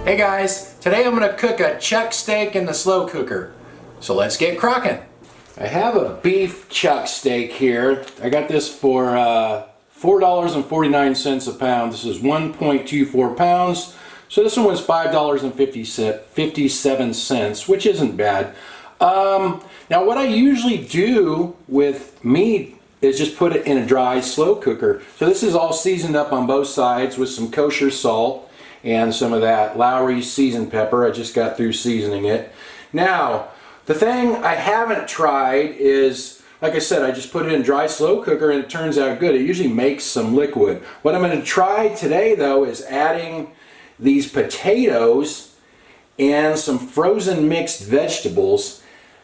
Hey guys, today I'm going to cook a chuck steak in the slow cooker. So let's get crocking. I have a beef chuck steak here. I got this for $4.49 a pound. This is 1.24 pounds. So this one was $5.57, which isn't bad. Now what I usually do with meat is just put it in a dry slow cooker. So this is all seasoned up on both sides with some kosher salt and some of that Lawry seasoned pepper. I just got through seasoning it. Now, the thing I haven't tried is, like I said, I just put it in a dry slow cooker and it turns out good. It usually makes some liquid. What I'm going to try today though is adding these potatoes and some frozen mixed vegetables.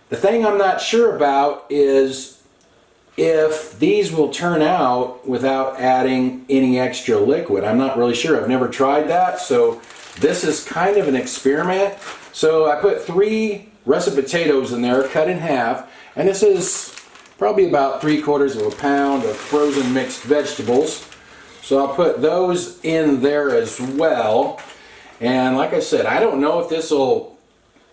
The thing I'm not sure about is if these will turn out without adding any extra liquid. I'm not really sure. I've never tried that, so this is kind of an experiment. So I put 3 russet potatoes in there, cut in half, and this is probably about 3/4 of a pound of frozen mixed vegetables. So I'll put those in there as well. And like I said, I don't know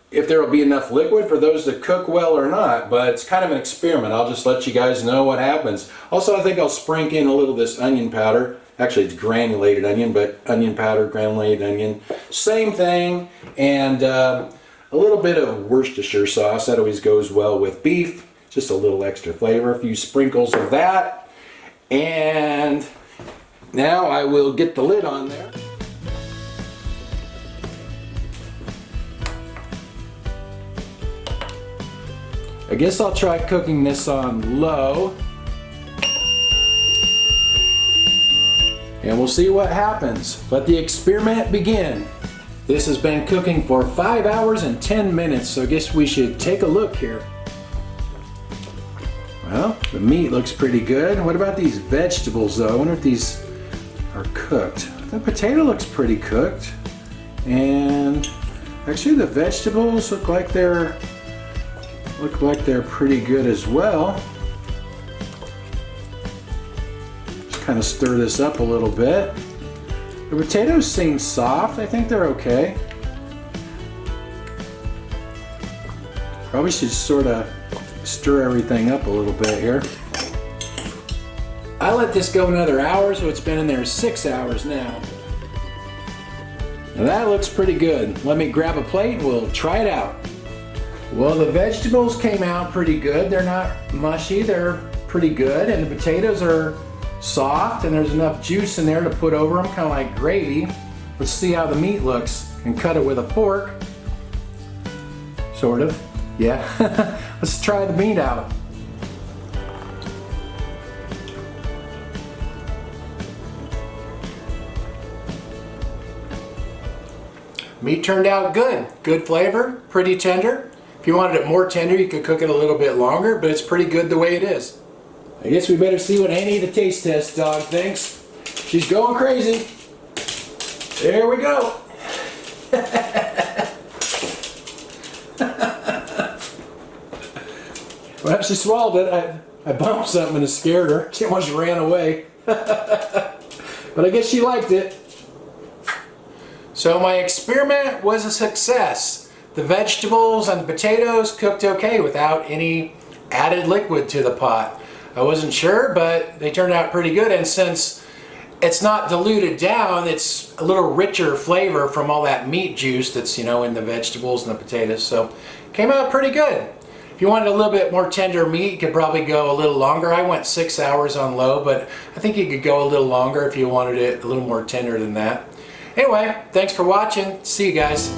if there will be enough liquid for those to cook well or not, but it's kind of an experiment. I'll just let you guys know what happens. Also, I think I'll sprinkle in a little of this onion powder. Actually, it's granulated onion, but onion powder, granulated onion, same thing. And a little bit of Worcestershire sauce. That always goes well with beef. Just a little extra flavor. A few sprinkles of that. And now I will get the lid on there. I guess I'll try cooking this on low. And we'll see what happens. Let the experiment begin. This has been cooking for 5 hours and 10 minutes, so I guess we should take a look here. Well, the meat looks pretty good. What about these vegetables though? I wonder if these are cooked. The potato looks pretty cooked. And actually the vegetables look like they're pretty good as well. Just kind of stir this up a little bit. The potatoes seem soft. I think they're okay. Probably should sort of stir everything up a little bit here. I let this go another hour, so it's been in there 6 hours now. Now that looks pretty good. Let me grab a plate and we'll try it out. Well, the vegetables came out pretty good. They're not mushy, they're pretty good. And the potatoes are soft and there's enough juice in there to put over them, kind of like gravy. Let's see how the meat looks and cut it with a fork. Sort of, yeah. Let's try the meat out. Meat turned out good. Good flavor, pretty tender. If you wanted it more tender, you could cook it a little bit longer, but it's pretty good the way it is. I guess we better see what Annie, the taste test dog, thinks. She's going crazy. There we go. Well, she swallowed it. I bumped something and it scared her. She almost ran away. But I guess she liked it. So my experiment was a success. The vegetables and the potatoes cooked okay without any added liquid to the pot. I wasn't sure, but they turned out pretty good. And since it's not diluted down, it's a little richer flavor from all that meat juice that's, in the vegetables and the potatoes. So came out pretty good. If you wanted a little bit more tender meat, you could probably go a little longer. I went 6 hours on low, but I think you could go a little longer if you wanted it a little more tender than that. Anyway, thanks for watching. See you guys.